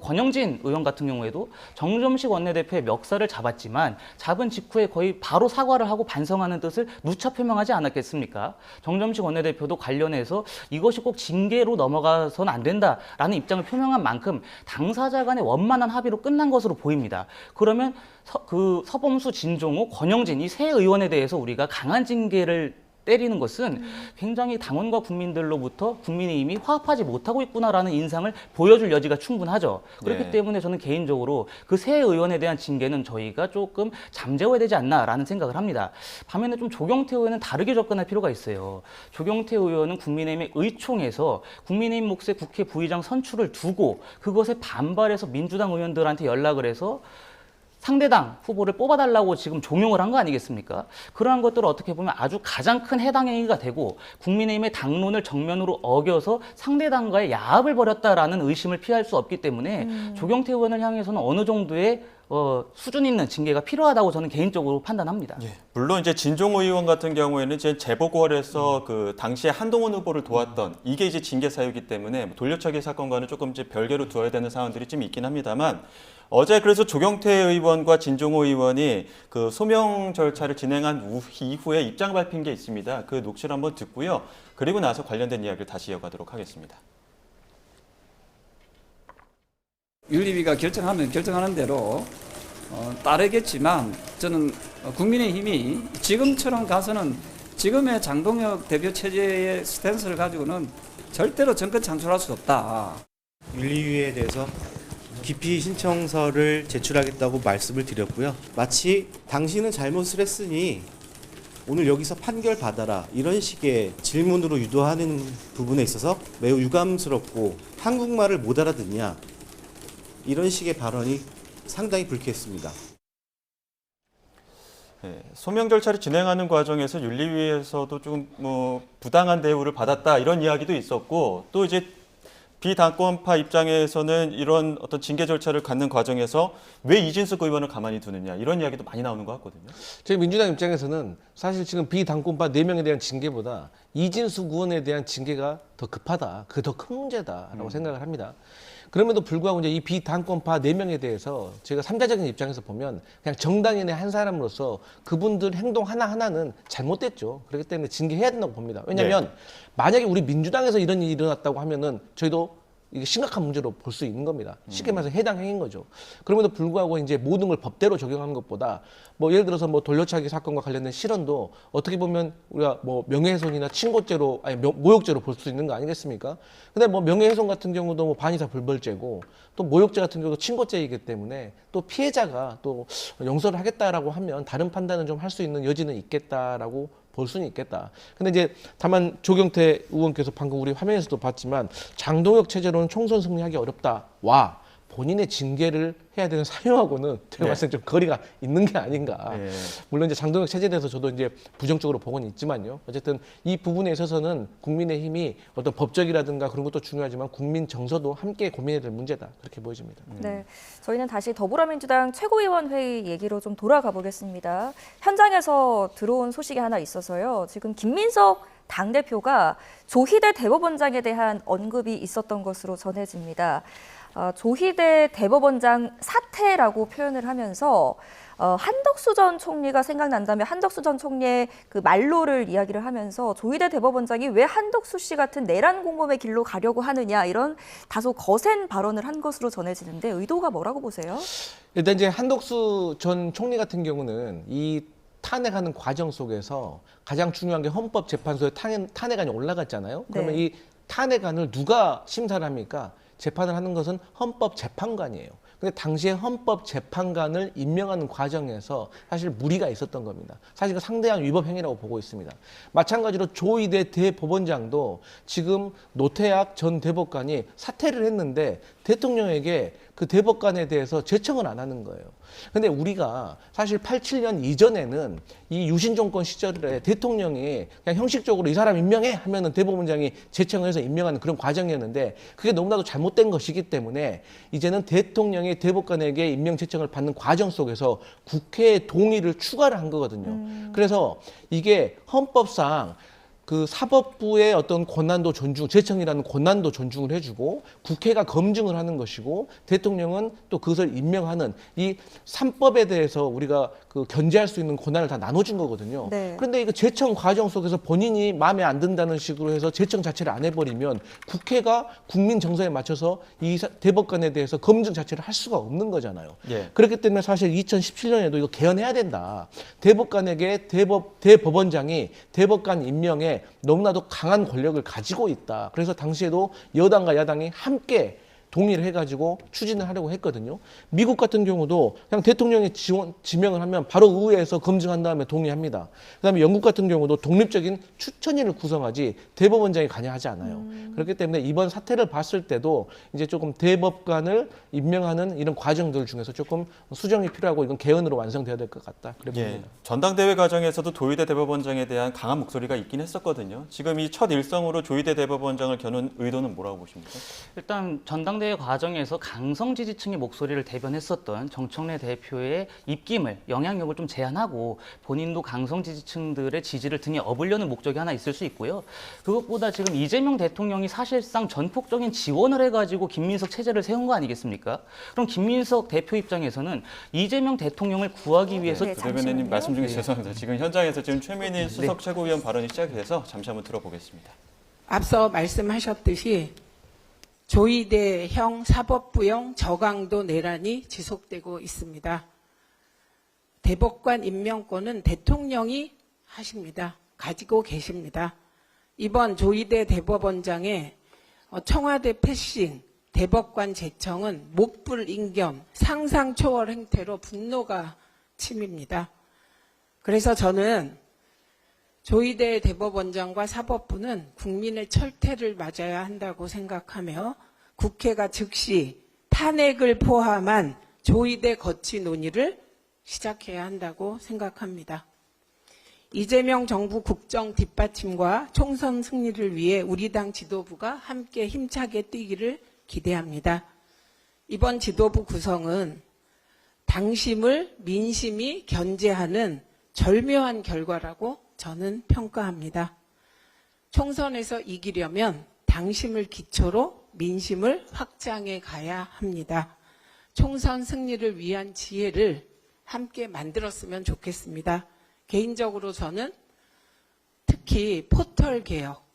권영진 의원 같은 경우에도 정점식 원내대표의 멱살을 잡았지만 잡은 직후에 거의 바로 사과를 하고 반성하는 뜻을 누차 표명하지 않았겠습니까? 정점식 원내대표도 관련해서 이것이 꼭 징계로 넘어가서는 안 된다라는 입장을 표명한 만큼 당사자 간의 원만한 합의로 끝난 것으로 보입니다. 그러면 서범수, 진종호, 권영진 이 세 의원에 대해서 우리가 강한 징계를 때리는 것은 굉장히 당원과 국민들로부터 국민의힘이 화합하지 못하고 있구나라는 인상을 보여줄 여지가 충분하죠. 그렇기 네. 때문에 저는 개인적으로 그 새 의원에 대한 징계는 저희가 조금 잠재워야 되지 않나라는 생각을 합니다. 반면에 좀 조경태 의원은 다르게 접근할 필요가 있어요. 조경태 의원은 국민의힘의 의총에서 국민의힘 몫의 국회 부의장 선출을 두고 그것에 반발해서 민주당 의원들한테 연락을 해서 상대당 후보를 뽑아달라고 지금 종용을 한 거 아니겠습니까? 그러한 것들을 어떻게 보면 아주 가장 큰 해당 행위가 되고 국민의힘의 당론을 정면으로 어겨서 상대당과의 야합을 벌였다라는 의심을 피할 수 없기 때문에 조경태 의원을 향해서는 어느 정도의 수준 있는 징계가 필요하다고 저는 개인적으로 판단합니다. 예. 물론 이제 진종호 의원 같은 경우에는 이제 재보궐에서 그 당시에 한동훈 후보를 도왔던 이게 이제 징계 사유이기 때문에 돌려차기 사건과는 조금 이제 별개로 두어야 되는 상황들이 좀 있긴 합니다만 어제 그래서 조경태 의원과 진종호 의원이 그 소명 절차를 진행한 이후에 입장 발표한 게 있습니다. 그 녹취를 한번 듣고요. 그리고 나서 관련된 이야기를 다시 이어가도록 하겠습니다. 윤리위가 결정하면 결정하는 대로 따르겠지만 저는 국민의힘이 지금처럼 가서는 지금의 장동혁 대표 체제의 스탠스를 가지고는 절대로 정권 창출할 수 없다. 윤리위에 대해서 기피 신청서를 제출하겠다고 말씀을 드렸고요. 마치 당신은 잘못을 했으니 오늘 여기서 판결 받아라 이런 식의 질문으로 유도하는 부분에 있어서 매우 유감스럽고 한국말을 못 알아듣냐 이런 식의 발언이 상당히 불쾌했습니다. 네, 소명 절차를 진행하는 과정에서 윤리위에서도 좀 부당한 대우를 받았다 이런 이야기도 있었고 또 이제 비당권파 입장에서는 이런 어떤 징계 절차를 갖는 과정에서 왜 이진숙 의원을 가만히 두느냐 이런 이야기도 많이 나오는 것 같거든요. 저희 민주당 입장에서는 사실 지금 비당권파 4명에 대한 징계보다 이진숙 의원에 대한 징계가 더 급하다. 그게 더 큰 문제다라고 생각을 합니다. 그럼에도 불구하고 이제 이 비당권파 4명에 대해서 제가 3자적인 입장에서 보면 그냥 정당인의 한 사람으로서 그분들 행동 하나하나는 잘못됐죠. 그렇기 때문에 징계해야 된다고 봅니다. 왜냐하면 만약에 우리 민주당에서 이런 일이 일어났다고 하면은 저희도 이게 심각한 문제로 볼 수 있는 겁니다. 쉽게 말해서 해당 행위인 거죠. 그럼에도 불구하고 이제 모든 걸 법대로 적용하는 것보다 뭐 예를 들어서 뭐 돌려차기 사건과 관련된 실언도 어떻게 보면 우리가 뭐 명예훼손이나 친고죄로 아니 모욕죄로 볼 수 있는 거 아니겠습니까? 근데 뭐 명예훼손 같은 경우도 뭐 반의사 불벌죄고 또 모욕죄 같은 경우도 친고죄이기 때문에 또 피해자가 또 용서를 하겠다라고 하면 다른 판단은 좀 할 수 있는 여지는 있겠다라고 볼 수는 있겠다. 근데 이제 다만 조경태 의원께서 방금 우리 화면에서도 봤지만 장동혁 체제로는 총선 승리하기 어렵다. 와 본인의 징계를 해야 되는 사유하고는 제가 봤을 때 좀 거리가 있는 게 아닌가. 물론 이제 장동혁 체제에 대해서 저도 이제 부정적으로 보고는 있지만요. 어쨌든 이 부분에 있어서는 국민의힘이 어떤 법적이라든가 그런 것도 중요하지만 국민 정서도 함께 고민해야 될 문제다. 그렇게 보여집니다. 네, 저희는 다시 더불어민주당 최고위원회의 얘기로 좀 돌아가 보겠습니다. 현장에서 들어온 소식이 하나 있어서요. 지금 김민석 당대표가 조희대 대법원장에 대한 언급이 있었던 것으로 전해집니다. 조희대 대법원장 사퇴라고 표현을 하면서 한덕수 전 총리가 생각난다면 한덕수 전 총리의 그 말로를 이야기를 하면서 조희대 대법원장이 왜 한덕수 씨 같은 내란 공범의 길로 가려고 하느냐 이런 다소 거센 발언을 한 것으로 전해지는데 의도가 뭐라고 보세요? 일단 이제 한덕수 전 총리 같은 경우는 이 탄핵하는 과정 속에서 가장 중요한 게 헌법재판소에 탄핵안이 올라갔잖아요. 그러면 이 탄핵안을 누가 심사를 합니까? 재판을 하는 것은 헌법재판관이에요. 근데 당시에 헌법재판관을 임명하는 과정에서 사실 무리가 있었던 겁니다. 사실 그 상대한 위법 행위라고 보고 있습니다. 마찬가지로 조희대 대법원장도 지금 노태학 전 대법관이 사퇴를 했는데 대통령에게 그 대법관에 대해서 제청을 안 하는 거예요. 근데 우리가 사실 87년 이전에는 이 유신 정권 시절에 대통령이 그냥 형식적으로 이 사람 임명해 하면은 대법원장이 제청을 해서 임명하는 그런 과정이었는데 그게 너무나도 잘못된 것이기 때문에 이제는 대통령이 대법관에게 임명 제청을 받는 과정 속에서 국회의 동의를 추가를 한 거거든요. 그래서 이게 헌법상 그 사법부의 어떤 권한도 존중, 제청이라는 권한도 존중을 해주고 국회가 검증을 하는 것이고 대통령은 또 그것을 임명하는 이 3법에 대해서 우리가 그 견제할 수 있는 권한을 다 나눠준 거거든요. 네. 그런데 이거 제청 과정 속에서 본인이 마음에 안 든다는 식으로 해서 제청 자체를 안 해버리면 국회가 국민 정서에 맞춰서 이 대법관에 대해서 검증 자체를 할 수가 없는 거잖아요. 예. 그렇기 때문에 사실 2017년에도 이거 개헌해야 된다. 대법관에게 대법원장이 대법관 임명에 너무나도 강한 권력을 가지고 있다. 그래서 당시에도 여당과 야당이 함께 동의를 해가지고 추진을 하려고 했거든요. 미국 같은 경우도 그냥 대통령이 지명을 하면 바로 의회에서 검증한 다음에 동의합니다. 그다음에 영국 같은 경우도 독립적인 추천위를 구성하지 대법원장이 관여하지 않아요. 그렇기 때문에 이번 사태를 봤을 때도 이제 조금 대법관을 임명하는 이런 과정들 중에서 조금 수정이 필요하고 이건 개헌으로 완성돼야 될 것 같다. 그래 봅니다. 예, 전당대회 과정에서도 조희대 대법원장에 대한 강한 목소리가 있긴 했었거든요. 지금 이 첫 일성으로 조희대 대법원장을 겨눈 의도는 뭐라고 보십니까? 일단 전당대회 과정에서 강성 지지층의 목소리를 대변했었던 정청래 대표의 입김을, 영향력을 좀 제한하고 본인도 강성 지지층들의 지지를 등에 업으려는 목적이 하나 있을 수 있고요. 그것보다 지금 이재명 대통령이 사실상 전폭적인 지원을 해가지고 김민석 체제를 세운 거 아니겠습니까? 그럼 김민석 대표 입장에서는 이재명 대통령을 구하기 위해서 네, 대변인님 말씀 중에 네. 죄송합니다. 지금 현장에서 지금 최민희 수석 최고위원 발언이 시작이 돼서 잠시 한번 들어보겠습니다. 앞서 말씀하셨듯이 조희대형 사법부형 저강도 내란이 지속되고 있습니다. 대법관 임명권은 대통령이 하십니다. 가지고 계십니다. 이번 조희대 대법원장의 청와대 패싱, 대법관 제청은 목불인견, 상상 초월 행태로 분노가 치밉니다. 그래서 저는 조희대 대법원장과 사법부는 국민의 철퇴를 맞아야 한다고 생각하며 국회가 즉시 탄핵을 포함한 조희대 거치 논의를 시작해야 한다고 생각합니다. 이재명 정부 국정 뒷받침과 총선 승리를 위해 우리 당 지도부가 함께 힘차게 뛰기를 기대합니다. 이번 지도부 구성은 당심을 민심이 견제하는 절묘한 결과라고 저는 평가합니다. 총선에서 이기려면 당심을 기초로 민심을 확장해 가야 합니다. 총선 승리를 위한 지혜를 함께 만들었으면 좋겠습니다. 개인적으로 저는 특히 포털 개혁,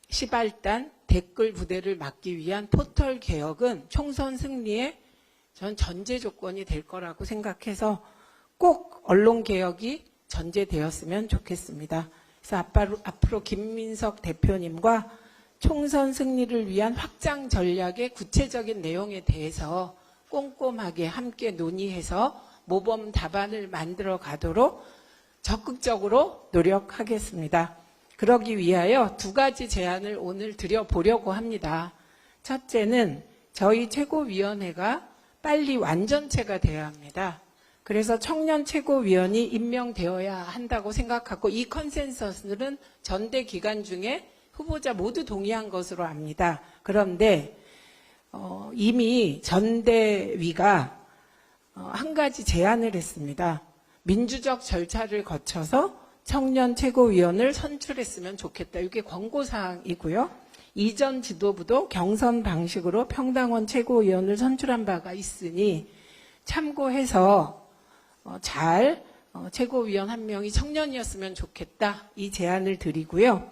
시발단 댓글 부대를 막기 위한 포털 개혁은 총선 승리의 전 전제 조건이 될 거라고 생각해서 꼭 언론 개혁이 전제되었으면 좋겠습니다. 그래서 앞으로 김민석 대표님과 총선 승리를 위한 확장 전략의 구체적인 내용에 대해서 꼼꼼하게 함께 논의해서 모범 답안을 만들어 가도록 적극적으로 노력하겠습니다. 그러기 위하여 두 가지 제안을 오늘 드려보려고 합니다. 첫째는 저희 최고위원회가 빨리 완전체가 되어야 합니다. 그래서 청년 최고위원이 임명되어야 한다고 생각하고 이 컨센서스는 전대 기간 중에 후보자 모두 동의한 것으로 압니다. 그런데 이미 전대위가 한 가지 제안을 했습니다. 민주적 절차를 거쳐서 청년 최고위원을 선출했으면 좋겠다. 이게 권고사항이고요. 이전 지도부도 경선 방식으로 평당원 최고위원을 선출한 바가 있으니 참고해서 잘 최고위원 한 명이 청년이었으면 좋겠다. 이 제안을 드리고요.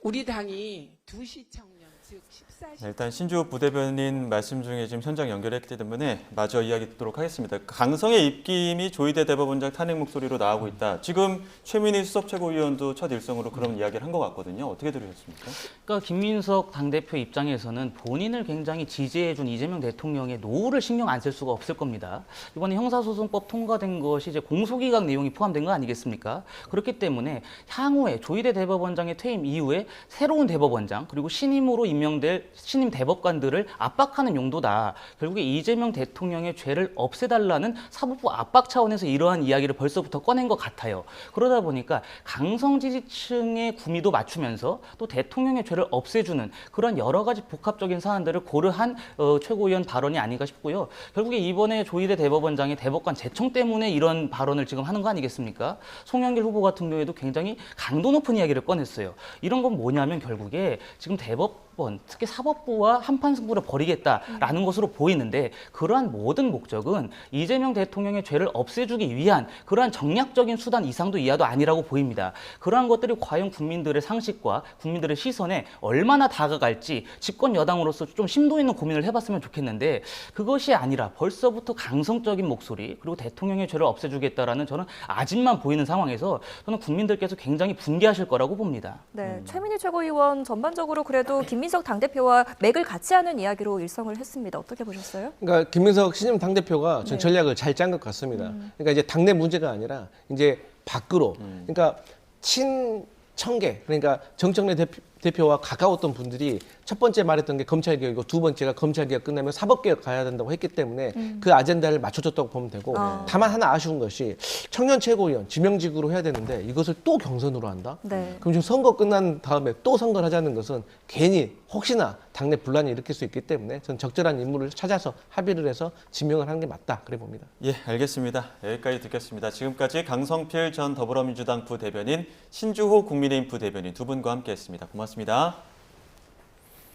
우리 당이 2시 청년, 즉 14시. 네, 일단 신주 부대변인 말씀 중에 지금 현장 연결했기 때문에 마저 이야기 듣도록 하겠습니다. 강성의 입김이 조희대 대법원장 탄핵 목소리로 나오고 있다. 지금 최민희 수석 최고위원도 첫 일성으로 그런 이야기를 한 것 같거든요. 어떻게 들으셨습니까? 그러니까 김민석 당대표 입장에서는 본인을 굉장히 지지해준 이재명 대통령의 노후를 신경 안 쓸 수가 없을 겁니다. 이번에 형사소송법 통과된 것이 이제 공소기각 내용이 포함된 거 아니겠습니까? 그렇기 때문에 향후에 조희대 대법원장의 퇴임 이후에 새로운 대법원장 그리고 신임으로 임명될 신임 대법관들을 압박하는 용도다. 결국에 이재명 대통령의 죄를 없애달라는 사법부 압박 차원에서 이러한 이야기를 벌써부터 꺼낸 것 같아요. 그러다 보니까 강성 지지층의 구미도 맞추면서 또 대통령의 죄를 없애주는 그런 여러 가지 복합적인 사안들을 고려한 최고위원 발언이 아닌가 싶고요. 결국에 이번에 조희대 대법원장의 대법관 제청 때문에 이런 발언을 지금 하는 거 아니겠습니까? 송영길 후보 같은 경우에도 굉장히 강도 높은 이야기를 꺼냈어요. 이런 건 뭐냐면 결국에 지금 대법원, 특히 사법부와 한판 승부를 벌이겠다라는 것으로 보이는데 그러한 모든 목적은 이재명 대통령의 죄를 없애주기 위한 그러한 정략적인 수단 이상도 이하도 아니라고 보입니다. 그러한 것들이 과연 국민들의 상식과 국민들의 시선에 얼마나 다가갈지 집권 여당으로서 좀 심도 있는 고민을 해봤으면 좋겠는데 그것이 아니라 벌써부터 강성적인 목소리 그리고 대통령의 죄를 없애주겠다라는 저는 아집만 보이는 상황에서 저는 국민들께서 굉장히 분개하실 거라고 봅니다. 네, 최민희 최고위원 전반적으로 그래도 김민석 당대표와 맥을 같이 하는 이야기로 일성을 했습니다. 어떻게 보셨어요? 그러니까 김민석 신임 당대표가 전 네. 전략을 잘 짠 것 같습니다. 그러니까 이제 당내 문제가 아니라 이제 밖으로, 그러니까 친청계, 그러니까 정청래 대표와 가까웠던 분들이 첫 번째 말했던 게 검찰개혁이고 두 번째가 검찰개혁 끝나면 사법개혁 가야 된다고 했기 때문에 그 아젠다를 맞춰줬다고 보면 되고 다만 하나 아쉬운 것이 청년 최고위원 지명직으로 해야 되는데 이것을 또 경선으로 한다? 네. 그럼 지금 선거 끝난 다음에 또 선거를 하자는 것은 괜히 혹시나 당내 분란이 일으킬 수 있기 때문에 저는 적절한 인물을 찾아서 합의를 해서 지명을 하는 게 맞다 그래 봅니다. 예, 알겠습니다. 여기까지 듣겠습니다. 지금까지 강성필 전 더불어민주당 부대변인, 신주호 국민의힘 부대변인 두 분과 함께했습니다. 고맙습니다.